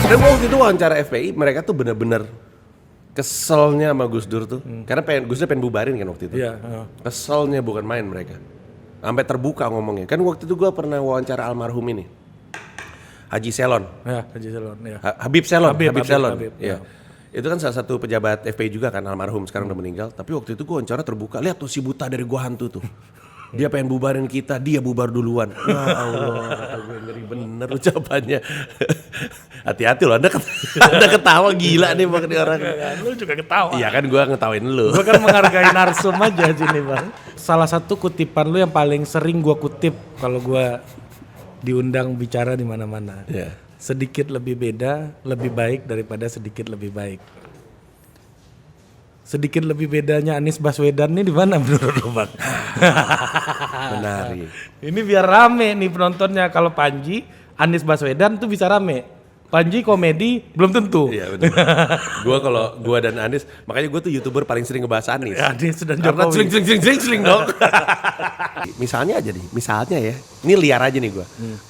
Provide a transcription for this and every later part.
Dan waktu itu wawancara FPI, mereka tuh bener-bener keselnya sama Gus Dur tuh. Karena Gus Dur pengen bubarin kan waktu itu. Iya. Keselnya bukan main mereka. Sampai terbuka ngomongnya. Kan waktu itu gue pernah wawancara almarhum ini. Haji Selon. Ya, Haji Selon. Ya. Habib Selon. Habib. Ya. Itu kan salah satu pejabat FPI juga kan, almarhum, sekarang udah meninggal. Tapi waktu itu gue wawancara terbuka. Lihat tuh si buta dari Gua Hantu tuh. Dia pengen bubarin kita, dia bubar duluan. Ya Allah, kata gue ngeri bener ucapannya. Hati-hati loh, anda ketawa gila nih bang orang. Lu juga ketawa. Iya kan gue ngetawain lu. Gue kan menghargai narsum aja sini bang. Salah satu kutipan lu yang paling sering gue kutip kalau gue diundang bicara di mana-mana. Iya. Sedikit lebih beda, lebih baik daripada sedikit lebih baik. Sedikit lebih bedanya Anies Baswedan nih di mana menurut lu bang? Menarik. Ini biar rame nih penontonnya. Kalau Panji, Anies Baswedan tuh bisa rame. Panji komedi belum tentu. Iya benar. Gua dan Anies, makanya gue tuh YouTuber paling sering ngebahas Anies. Anies dan Karena Jokowi. seling dong. Misalnya aja nih, misalnya ya. Ini liar aja nih gue.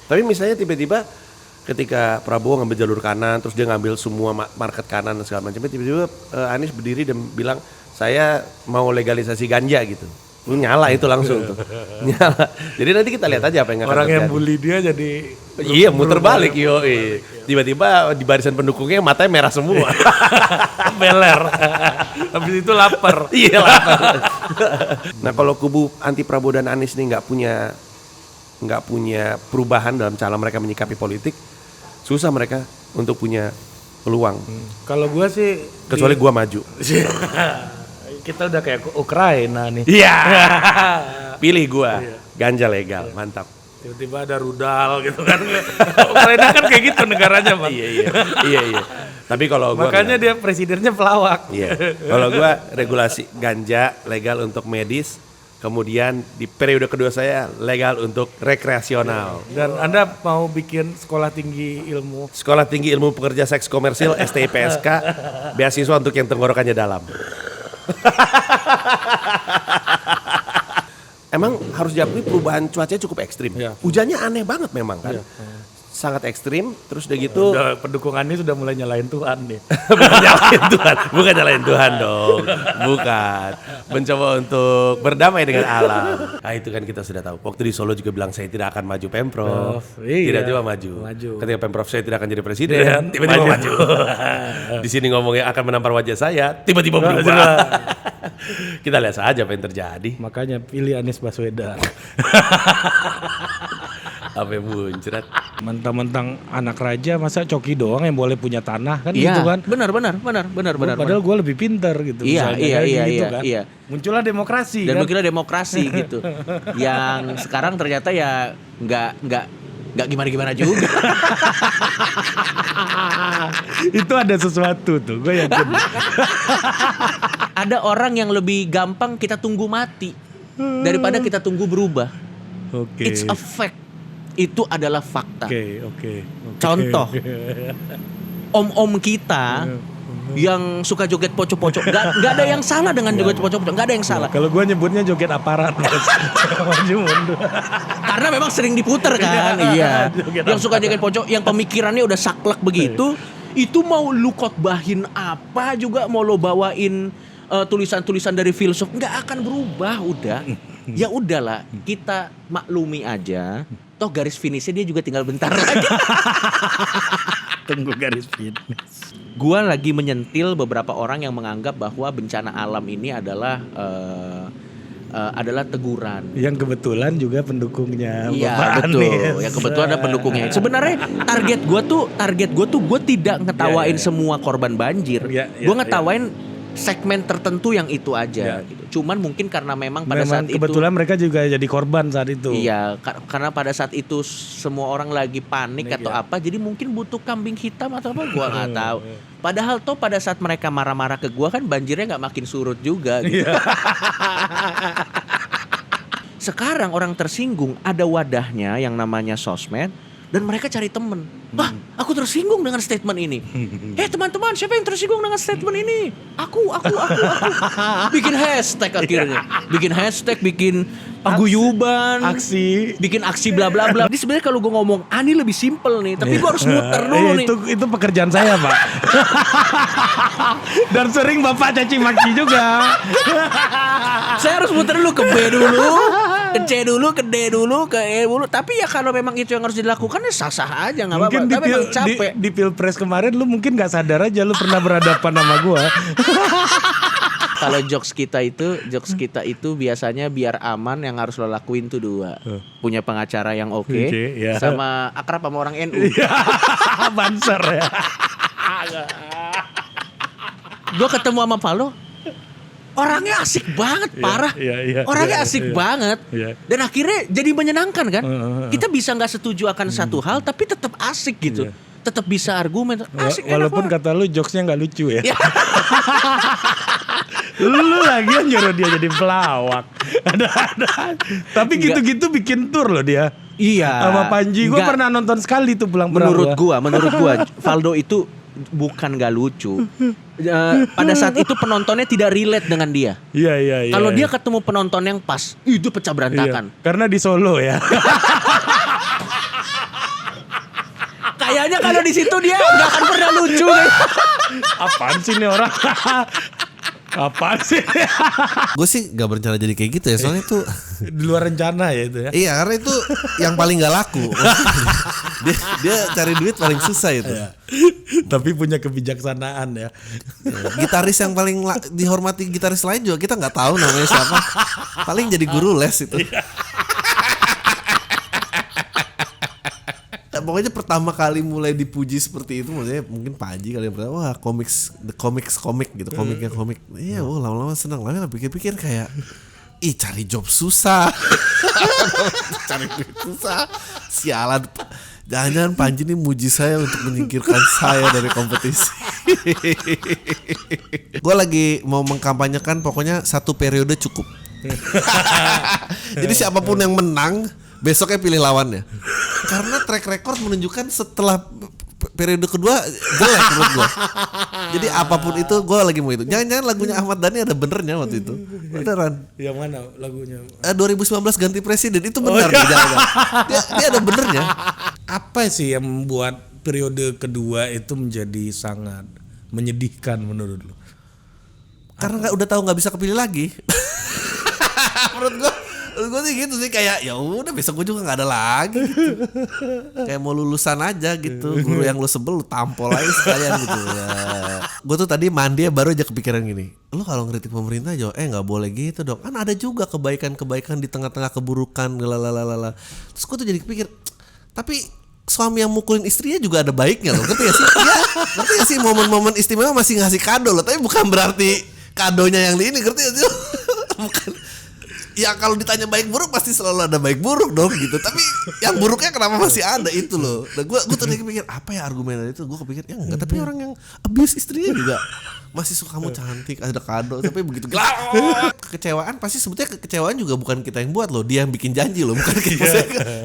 Tapi misalnya tiba-tiba ketika Prabowo ngambil jalur kanan, terus dia ngambil semua market kanan dan segala macam, tiba-tiba Anies berdiri dan bilang saya mau legalisasi ganja gitu. Nyala itu langsung tuh. Nyala. Jadi nanti kita lihat aja apa yang akan Orang yang terjadi. bully dia jadi Iya muter balik tiba-tiba di barisan pendukungnya matanya merah semua. beler. Habis itu lapar. Iya lapar. Nah kalau kubu anti Prabowo dan Anies ini nggak punya perubahan dalam cara mereka menyikapi politik, susah mereka untuk punya peluang. Kalau gua sih Kecuali gua maju. kita udah kayak Ukraina nih. Iya. Pilih gua. Ganja legal, mantap. Tiba-tiba ada rudal gitu kan. Ukraina kan kayak gitu negaranya, Bang. Iya. Tapi kalau gua makanya dia presidennya pelawak. Iya. Kalau gua regulasi ganja legal untuk medis, kemudian di periode kedua saya legal untuk rekreasional. Dan Anda mau bikin sekolah tinggi ilmu. Sekolah Tinggi Ilmu Pekerja Seks Komersil STIPSK, beasiswa untuk yang tenggorokannya dalam. Emang harus diakui perubahan cuacanya cukup ekstrim. Iya. Hujannya aneh banget memang kan. Iya. Sangat ekstrim, terus udah gitu Udah pendukung sudah mulai nyalain Tuhan nih. bukan nyalain Tuhan dong. Bukan. Mencoba untuk berdamai dengan alam. Nah itu kan kita sudah tahu. Waktu di Solo juga bilang saya tidak akan maju Pemprov. Iya. Tiba-tiba maju. Ketika Pemprov saya tidak akan jadi presiden, Iya, tiba-tiba maju. Di sini ngomongnya akan menampar wajah saya, tiba-tiba berubah. Kita lihat saja apa yang terjadi. Makanya pilih Anies Baswedan. Apa yang muncrat. Mentang-mentang anak raja masa Coki doang yang boleh punya tanah kan Iya, gitu kan. benar. Padahal gue lebih pintar gitu. Iya, misalnya, iya, kayak iya, gitu iya, kan. iya. Muncullah demokrasi Dan kan. mungkinlah demokrasi gitu. Yang sekarang ternyata ya nggak gimana-gimana juga. Itu ada sesuatu tuh, gue yakin. Ada orang yang lebih gampang kita tunggu mati daripada kita tunggu berubah. Oke. It's a fact. Itu adalah fakta. Oke. Contoh, om-om kita yang suka joget pocok-pocok, nggak ada yang salah dengan joget pocok-pocok, nggak ada yang salah. Kalau gue nyebutnya joget aparat. Maju mundur. Karena memang sering diputer kan. Iya. Yang suka joget pocok, yang pemikirannya udah saklek begitu, itu mau lu khotbahin apa juga, mau lo bawain tulisan-tulisan dari filsuf, nggak akan berubah. Udah. Ya udahlah, kita maklumi aja. Toh garis finishnya dia juga tinggal bentar lagi. Tunggu garis finish. Gua lagi menyentil beberapa orang yang menganggap bahwa bencana alam ini adalah teguran. Yang kebetulan juga pendukungnya Iya Bapak betul. Anies. Yang kebetulan ada pendukungnya. Sebenarnya target gue tuh gue tidak ngetawain semua korban banjir. Gue ngetawain segmen tertentu yang itu aja. Gitu. Cuman mungkin karena memang pada saat itu kebetulan mereka juga jadi korban saat itu. Iya, karena pada saat itu semua orang lagi panik atau apa, jadi mungkin butuh kambing hitam atau apa, gua nggak tahu. Padahal tuh pada saat mereka marah-marah ke gua kan banjirnya nggak makin surut juga. Gitu. Sekarang orang tersinggung ada wadahnya yang namanya sosmed. Dan mereka cari temen. Wah, aku tersinggung dengan statement ini. Teman-teman, siapa yang tersinggung dengan statement ini? Aku. Bikin hashtag akhirnya. Bikin paguyuban, Aksi. bikin aksi bla bla bla. Jadi sebenarnya kalau gue ngomong Ani lebih simpel nih, tapi gue harus muter dulu nih. Itu pekerjaan saya, Pak. Dan sering Bapak caci maki juga. Saya harus muter dulu ke B dulu, ke C dulu, ke D dulu, ke E dulu. Tapi ya kalau memang itu yang harus dilakukan ya sah-sah aja, nggak apa-apa. Mungkin Tapi memang capek. di Pilpres kemarin lu mungkin gak sadar aja lu pernah berhadapan sama gua. Kalau jokes kita itu biasanya biar aman yang harus lo lakuin tuh 2. Punya pengacara yang oke, ya. sama akrab sama orang NU. Banser ya. Gue ketemu sama Palo, orangnya asik banget, parah. Iya, Orangnya asik banget. Iya. Dan akhirnya jadi menyenangkan kan. Kita bisa nggak setuju akan satu hal, tapi tetap asik gitu. Iya. Tetap bisa argumen. Asik, Walaupun enak kata lu jokesnya nggak lucu ya. Ya. Lu lagi yang nyuruh dia jadi pelawak. Ada. Tapi gitu-gitu bikin tour loh dia. Iya. Sama Panji gue Nggak. pernah nonton sekali tuh pulang Menurut gua Valdo itu bukan gak lucu. Pada saat itu penontonnya tidak relate dengan dia. Iya. Kalau dia ketemu penonton yang pas, itu pecah berantakan. Iya. Karena di Solo ya. Kayaknya kalau di situ dia nggak akan pernah lucu. Apaan sih nih orang? Apaan sih? Gue sih gak berencana jadi kayak gitu ya, soalnya itu Di luar rencana ya itu ya. iya, karena itu yang paling gak laku. dia cari duit paling susah itu. Tapi punya kebijaksanaan ya. Gitaris yang paling dihormati gitaris lain juga kita nggak tahu namanya siapa. Paling jadi guru les itu. Pokoknya pertama kali mulai dipuji seperti itu, maksudnya mungkin Panji kali yang pertama, wah komik gitu, komik. Iya, lama-lama senang. Lama pikir-pikir kayak, cari job susah. Cari duit susah. Sialan. Jangan-jangan Panji ini muji saya untuk menyingkirkan saya dari kompetisi. Gue lagi mau mengkampanyekan pokoknya 1 periode cukup. Jadi siapapun yang menang besoknya pilih lawannya. Karena track record menunjukkan setelah periode kedua jelek menurut gue. Jadi apapun itu gue lagi mau itu. Jangan-jangan lagunya Ahmad Dhani ada benernya waktu itu. Beneran. Yang mana lagunya? 2019 ganti presiden itu benar. Dia ada benernya. Apa sih yang membuat periode kedua itu menjadi sangat menyedihkan menurut lu? Karena udah tahu nggak bisa kepilih lagi. Menurut gue sih gitu sih, kayak ya udah besok gue juga nggak ada lagi gitu. Kayak mau lulusan aja gitu. Guru yang lu sebel lu tampol aja sekalian gitu ya. Gue tuh tadi mandi baru aja kepikiran gini, lu kalau ngeritik pemerintah aja nggak boleh gitu dong, kan ada juga kebaikan-kebaikan di tengah-tengah keburukan lalalala. Terus gue tuh jadi kepikir, tapi suami yang mukulin istrinya juga ada baiknya loh. Ngerti gak sih? Ya, ngerti gak sih momen-momen istimewa masih ngasih kado loh. Tapi bukan berarti kadonya yang di ini, ngerti gak sih? Bukan. Ya kalau ditanya baik buruk pasti selalu ada baik buruk dong gitu. Tapi yang buruknya kenapa masih ada itu loh. Nah gue tadi kepikir apa ya argumennya itu. Gue kepikir ya enggak. Tapi orang yang abuse istrinya juga masih suka, kamu cantik, ada kado. Tapi begitu kekecewaan pasti sebetulnya kekecewaan juga bukan kita yang buat loh. Dia yang bikin janji loh. Bukan kita.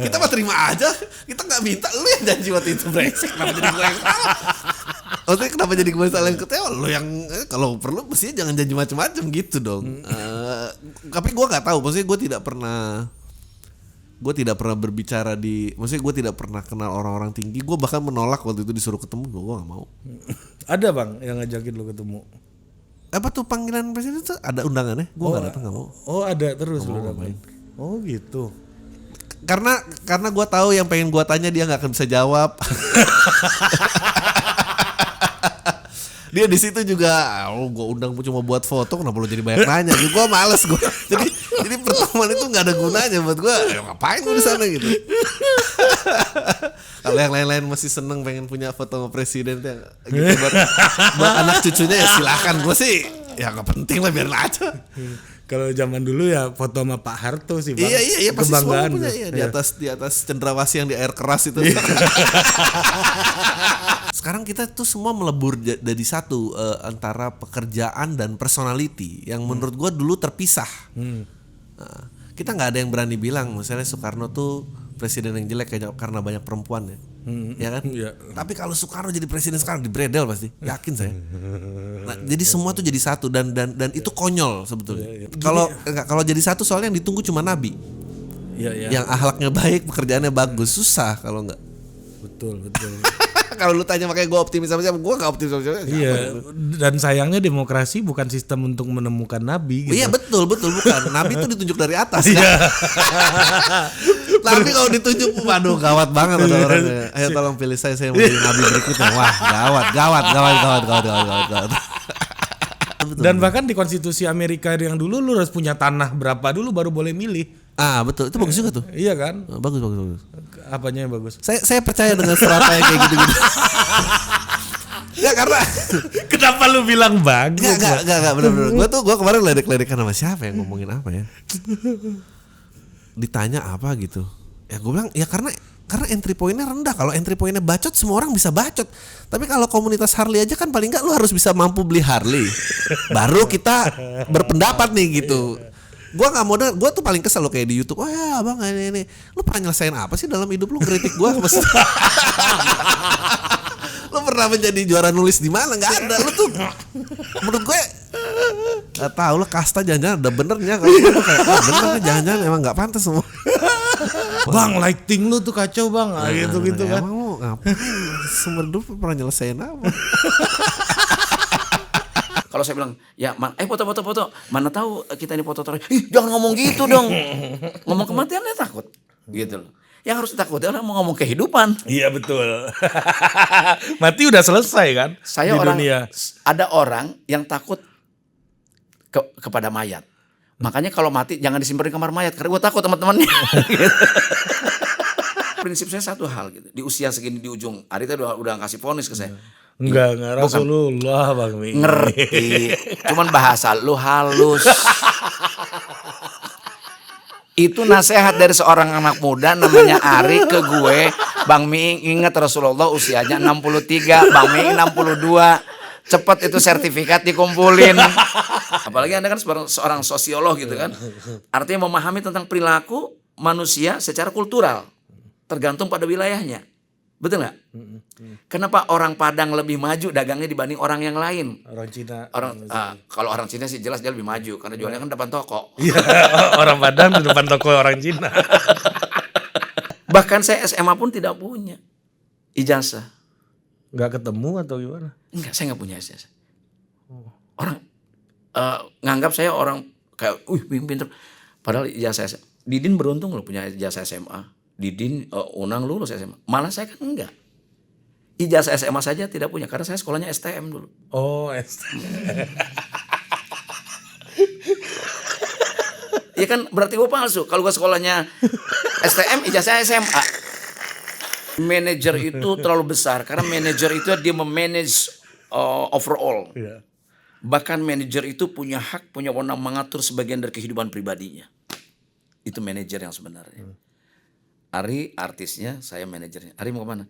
Kita mah terima aja. Kita gak minta. Lu yang janji waktu itu brengsek. Kenapa jadi gue yang salah? Maksudnya kenapa jadi gue salah yang kecewa? Lo yang kalau perlu mestinya jangan janji macam-macam gitu dong. Tapi gue nggak tahu. Maksudnya gue tidak pernah berbicara maksudnya gue tidak pernah kenal orang-orang tinggi. Gue bahkan menolak waktu itu disuruh ketemu. Gue nggak mau. Ada bang yang ngajakin lo ketemu? Apa tuh panggilan presiden tuh ada undangannya? Gue nggak datang, nggak mau. Oh ada terus lo dapat. Oh gitu. Karena gue tahu yang pengen gue tanya dia nggak akan bisa jawab. Dia di situ juga, gue undang cuma buat foto, kenapa lo jadi banyak nanya? Gue males gue. Jadi pertemuan itu nggak ada gunanya buat gue. Ngapain gue di sana gitu? Kalau yang lain-lain masih seneng pengen punya foto sama presiden gitu buat anak cucunya ya silakan. Gue sih ya nggak penting lah, biarin aja. Kalau zaman dulu ya foto sama Pak Harto sih bang. Iya pasti semua punya gitu. di atas cendrawasih yang di air keras itu. Sekarang kita tuh semua melebur dari satu antara pekerjaan dan personality yang menurut gue dulu terpisah. Nah, kita nggak ada yang berani bilang misalnya Soekarno tuh presiden yang jelek kayak karena banyak perempuan ya. Ya kan? Iya. Tapi kalau Soekarno jadi presiden sekarang dibredel pasti, yakin saya. Nah, jadi semua tuh jadi satu dan itu konyol sebetulnya. Kalau jadi satu soalnya yang ditunggu cuma nabi. Iya. Yang akhlaknya baik, pekerjaannya bagus, susah kalau enggak. Betul. Kalau lu tanya makanya gue optimis sama siapa, gue gak optimis sama siapa. Iya, dan sayangnya demokrasi bukan sistem untuk menemukan nabi gitu. Iya betul bukan. Nabi itu ditunjuk dari atas kan. Tapi kalau ditunjuk, waduh gawat banget ada orangnya. Ayo tolong pilih saya mau jadi nabi berikutnya. Wah gawat. Dan bahkan di konstitusi Amerika yang dulu lu harus punya tanah berapa dulu baru boleh milih. Ah betul, itu bagus juga tuh. Iya kan? Bagus. Apanya yang bagus? Saya percaya dengan serata yang kayak gitu-gitu. Ya karena Kenapa lu bilang bagus? Enggak bener. Gue kemarin ledek-ledekan sama siapa yang ngomongin apa ya? Ditanya apa gitu. Ya gue bilang ya karena entry point-nya rendah. Kalau entry point-nya bacot semua orang bisa bacot. Tapi kalau komunitas Harley aja kan paling enggak lu harus bisa mampu beli Harley. Baru kita berpendapat nih gitu. Gue gak mau gue tuh paling kesel lo kayak di YouTube. Oh ya abang ini. Lu pernah nyelesain apa sih dalam hidup lu ngeritik gue? Lu pernah menjadi juara nulis di mana? Gak ada. Lu tuh menurut gue gak tau lah, kasta jangan-jangan ada benernya. Kalau gue kayak bener jangan-jangan emang gak pantas semua. Bang, lighting lu tuh kacau bang. Gitu kan. Emang lu ngapain? Sumber hidup pernah nyelesain apa? Kalau saya bilang, ya foto. Mana tahu kita ini foto terus. Jangan ngomong gitu dong. Ngomong kematian dia takut. Gitu loh. Yang harus ditakuti orang mau ngomong kehidupan. Iya betul. Mati udah selesai kan? Saya di dunia. Ada orang yang takut kepada mayat. Makanya kalau mati jangan disimpan di kamar mayat. Karena gue takut teman-temannya. Gitu. Prinsip saya satu hal gitu. Di usia segini di ujung. Ari tadi udah ngasih vonis ke saya. Enggak Rasulullah Bang Mi. Ngerti. Cuman bahasa lu halus. Itu nasihat dari seorang anak muda namanya Ari ke gue. Bang Mi ingat Rasulullah usianya 63, Bang Mi 62. Cepat itu sertifikat dikumpulin. Apalagi Anda kan seorang sosiolog gitu kan. Artinya memahami tentang perilaku manusia secara kultural. Tergantung pada wilayahnya. Betul nggak? Kenapa orang Padang lebih maju dagangnya dibanding orang yang lain? Orang Cina. Kalau orang Cina sih jelas dia lebih maju karena jualnya kan depan toko. Iya, orang Padang di depan toko orang Cina. Bahkan saya SMA pun tidak punya ijazah. Nggak ketemu atau gimana? Enggak, saya nggak punya ijazah. Orang nganggap saya orang kayak, pinter. Padahal ijazah Didin beruntung loh punya ijazah SMA. Didin Unang lulus SMA. Malah saya kan enggak. Ijazah SMA saja tidak punya karena saya sekolahnya STM dulu. Oh, STM. Ya kan berarti gue palsu. Kalau gue sekolahnya STM, ijazah SMA. Manajer itu terlalu besar karena manajer itu dia memanage overall. Iya. Bahkan manajer itu punya hak, punya wewenang mengatur sebagian dari kehidupan pribadinya. Itu manajer yang sebenarnya. Ari artisnya, saya manajernya. Ari mau kemana?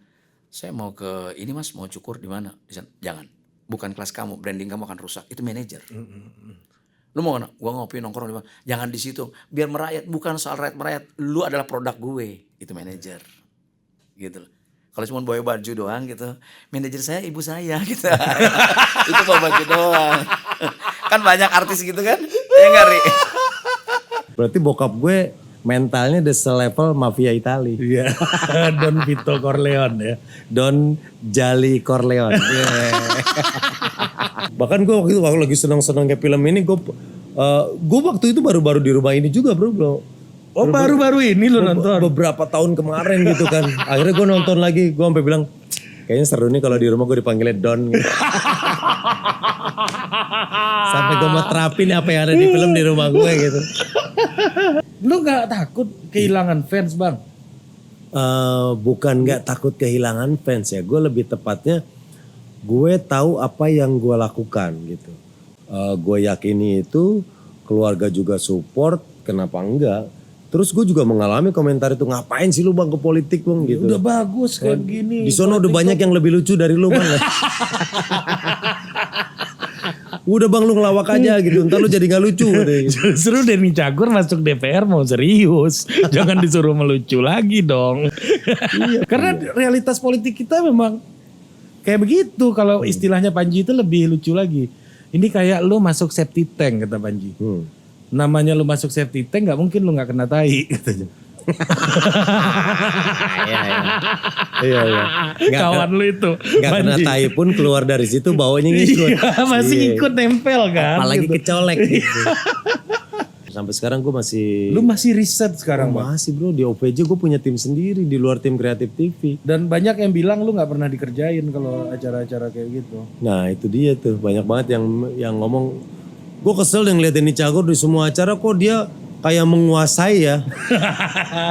Saya mau ke ini mas, mau cukur di mana? Di sana. Jangan, bukan kelas kamu, branding kamu akan rusak. Itu manajer. Lu mau kemana? Gua ngopi nongkrong di mana? Jangan di situ. Biar merayat, bukan soal merayat. Lu adalah produk gue. Itu manajer. Gitu loh. Kalau cuma bawa baju doang gitu, manajer saya ibu saya gitu. Itu bawa baju doang. Kan banyak artis gitu kan? Ya nggak, Ri? Berarti bokap gue mentalnya udah selevel mafia Itali. Iya. Don Vito Corleone ya. Don Jali Corleone. Bahkan gue waktu itu lagi seneng-seneng kayak film ini, gue waktu itu baru-baru di rumah ini juga bro. Oh baru-baru ini lu nonton? Beberapa tahun kemarin gitu kan. Akhirnya gue nonton lagi, gue sampai bilang kayaknya seru nih kalau di rumah gue dipanggilnya Don. Gitu. Sampai gue mau terapin apa yang ada di film di rumah gue gitu. Lu gak takut kehilangan fans bang? Bukan gak takut kehilangan fans ya. Gue lebih tepatnya gue tahu apa yang gue lakukan gitu. Gue yakini itu, keluarga juga support, kenapa enggak. Terus gue juga mengalami komentar itu, ngapain sih lu bang ke politik bang gitu. Udah bagus kayak gini. Di sono udah banyak yang lebih lucu dari lu bang. Udah bang lu ngelawak aja gitu, ntar lu jadi gak lucu. Justru Denny Cagur masuk DPR mau serius. Jangan disuruh melucu lagi dong. Karena realitas politik kita memang kayak begitu. Kalau istilahnya Panji itu lebih lucu lagi. Ini kayak lu masuk septic tank kata Panji. Namanya lu masuk septic tank gak mungkin lu gak kena tai katanya. Iya. Kawan lu itu. Gak kena Panji. tai pun keluar dari situ bawanya ngikut. Iya, masih ikut nempel kan. Apalagi gitu. kecolek gitu. Sampai sekarang gue masih... Lu masih riset sekarang Bang. Masih bro, di OPJ gue punya tim sendiri di luar tim kreatif TV. Dan banyak yang bilang lu gak pernah dikerjain kalau acara-acara kayak gitu. Nah itu dia tuh, banyak banget yang ngomong. Gue kesel yang ngeliat Denny Cagur di semua acara kok dia kayak menguasai ya.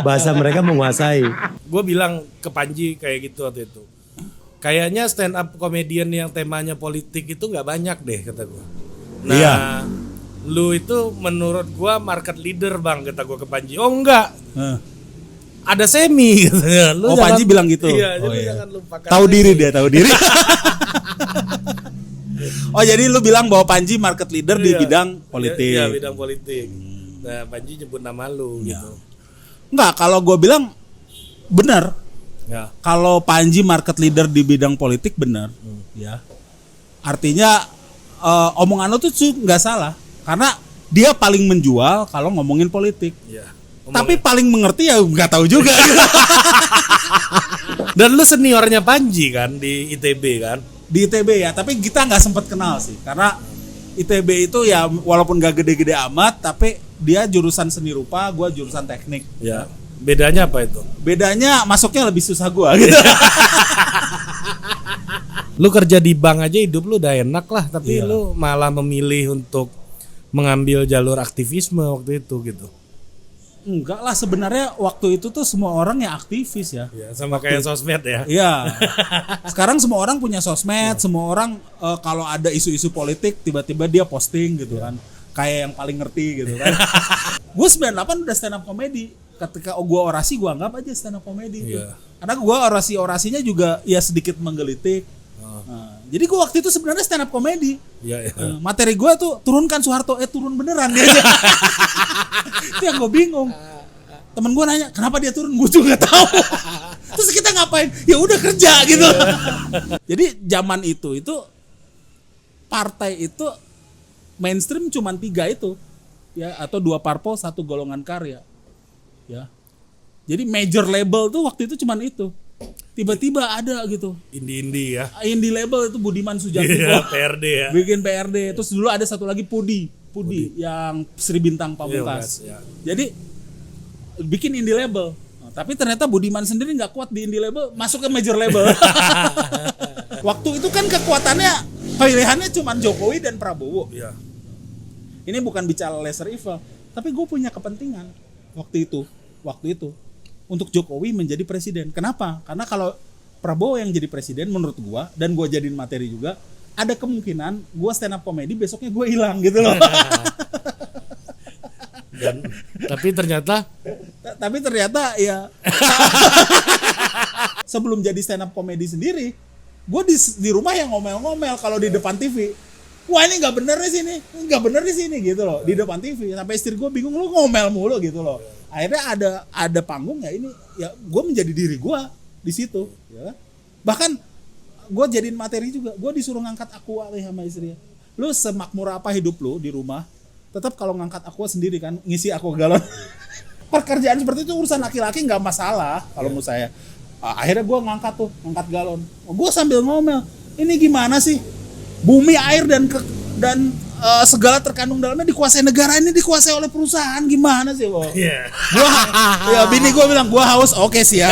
Bahasa mereka menguasai. Gue bilang ke Panji kayak gitu waktu itu. Kayaknya stand up comedian yang temanya politik itu gak banyak deh kata gue. Nah, Iya. lu itu menurut gue market leader bang kata gue ke Panji. Oh enggak, ada semi katanya. Lu Oh, Panji bilang gitu? Iya, Oh, jadi iya. jangan lupakan. Tahu semi. diri dia, tahu diri. Oh jadi lu bilang bahwa Panji market leader di Iya. bidang politik. Iya, bidang politik. Nah, Panji nyebut nama lu gitu. Enggak, kalau gue bilang benar. Ya. Kalau Panji market leader di bidang politik benar, ya. Artinya omongan lu tuh nggak salah, karena dia paling menjual kalau ngomongin politik. Iya. Tapi paling mengerti ya nggak tahu juga. Dan lu seniornya Panji kan di ITB kan? Di ITB ya, tapi kita nggak sempat kenal sih, karena ITB itu ya walaupun gak gede-gede amat, tapi dia jurusan seni rupa, gua jurusan teknik. Ya. Bedanya apa itu? Bedanya masuknya lebih susah gua gitu. Lu kerja di bank aja hidup lu udah enak lah, tapi Iya. lu malah memilih untuk mengambil jalur aktivisme waktu itu gitu. Enggak lah, sebenarnya waktu itu tuh semua orang yang aktivis ya. Ya, sama kayak sosmed ya. Iya. Sekarang semua orang punya sosmed, semua orang kalau ada isu-isu politik tiba-tiba dia posting gitu kan. Kayak yang paling ngerti gitu kan. Gue 98 udah stand up comedy. Ketika gue orasi gue anggap aja stand up comedy itu. Iya. Karena gue orasinya juga ya sedikit menggelitik. Nah, jadi gue waktu itu sebenarnya stand up comedy. Iya, iya. Materi gue tuh turunkan Soeharto, turun beneran dia. Itu yang gue bingung. Temen gue nanya kenapa dia turun, gue juga gak tahu. Terus kita ngapain? Ya udah kerja gitu. Jadi zaman itu partai itu mainstream cuman 3 itu, ya, atau 2 parpol 1 golongan karya, ya. Jadi major label tuh waktu itu cuman itu. Tiba-tiba ada gitu. Indie-indie ya. Indie label itu Budiman Sujatmiko. Iya, PRD ya. Bikin PRD. Terus dulu ada satu lagi Pudi yang Sri Bintang Pamungkas. Iya, Jadi bikin indie label. Nah, tapi ternyata Budiman sendiri nggak kuat di indie label, masuk ke major label. Waktu itu kan kekuatannya, pilihannya cuma Jokowi dan Prabowo. Iya. Ini bukan bicara lesser evil, tapi gue punya kepentingan waktu itu untuk Jokowi menjadi presiden. Kenapa? Karena kalau Prabowo yang jadi presiden menurut gue, dan gue jadiin materi juga, ada kemungkinan gue stand up comedy besoknya gue hilang gitu loh. Tapi ternyata ya sebelum jadi stand up comedy sendiri, gue di rumah yang ngomel-ngomel kalau di depan TV. Wah ini nggak bener di sini gitu loh, di depan TV. Sampai istri gue bingung, lu ngomel mulu gitu loh. Akhirnya ada panggung ya, ini ya gue menjadi diri gue di situ. Ya. Bahkan gue jadiin materi juga. Gue disuruh ngangkat aqua nih sama istri. Lu semakmur apa hidup lu di rumah, tetap kalau ngangkat aqua sendiri kan, ngisi aqua galon. Pekerjaan seperti itu urusan laki-laki nggak masalah kalau menurut saya. Akhirnya gue ngangkat galon. Gue sambil ngomel, ini gimana sih? Bumi, air dan segala terkandung dalamnya dikuasai negara, ini dikuasai oleh perusahaan, gimana sih, Bo? Iya. Ya bini gue bilang, gue haus, oke siap.